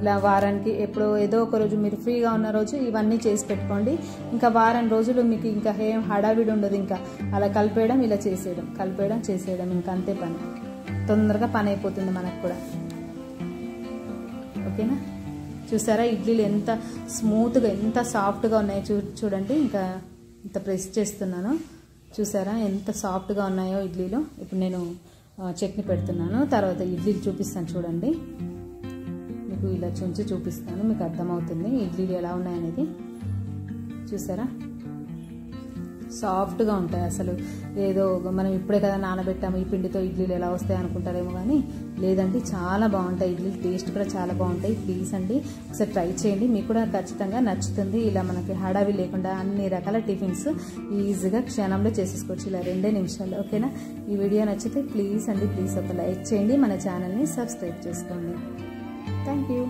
ఇలా వారానికి ఎప్పుడో ఏదో ఒక రోజు మీరు ఫ్రీగా ఉన్న రోజు ఇవన్నీ చేసి పెట్టుకోండి. ఇంకా వారం రోజులు మీకు ఇంకా ఏం హడావిడి ఉండదు. ఇంకా అలా కలిపేయడం, ఇలా చేసేయడం ఇంకా అంతే పని. తొందరగా పని అయిపోతుంది మనకు కూడా. ఓకేనా, చూసారా ఇడ్లీలు ఎంత స్మూత్గా ఎంత సాఫ్ట్గా ఉన్నాయో చూడండి. ఇంకా ఇంత ప్రెస్ చేస్తున్నాను, చూసారా ఎంత సాఫ్ట్గా ఉన్నాయో ఇడ్లీలు. ఇప్పుడు నేను చట్నీ పెడుతున్నాను, తర్వాత ఇడ్లీలు చూపిస్తాను చూడండి. మీకు ఇలా చూపిస్తాను, మీకు అర్థమవుతుంది ఇడ్లీలు ఎలా ఉన్నాయనేది. చూసారా సాఫ్ట్గా ఉంటాయి. అసలు ఏదో మనం ఇప్పుడే కదా నానబెట్టాము, ఈ పిండితో ఇడ్లీలు ఎలా వస్తాయి అనుకుంటారేమో, కానీ లేదండి చాలా బాగుంటాయి ఇడ్లీలు. టేస్ట్ కూడా చాలా బాగుంటాయి. ప్లీజ్ అండి ఒకసారి ట్రై చేయండి, మీకు కూడా ఖచ్చితంగా నచ్చుతుంది. ఇలా మనకి హడావి లేకుండా అన్ని రకాల టిఫిన్స్ ఈజీగా క్షణంలో చేసేసుకోవచ్చు, ఇలా 2 నిమిషాలు. ఓకేనా, ఈ వీడియో నచ్చితే ప్లీజ్ ఒక లైక్ చేయండి, మన ఛానల్ని సబ్స్క్రైబ్ చేసుకోండి. Thank you.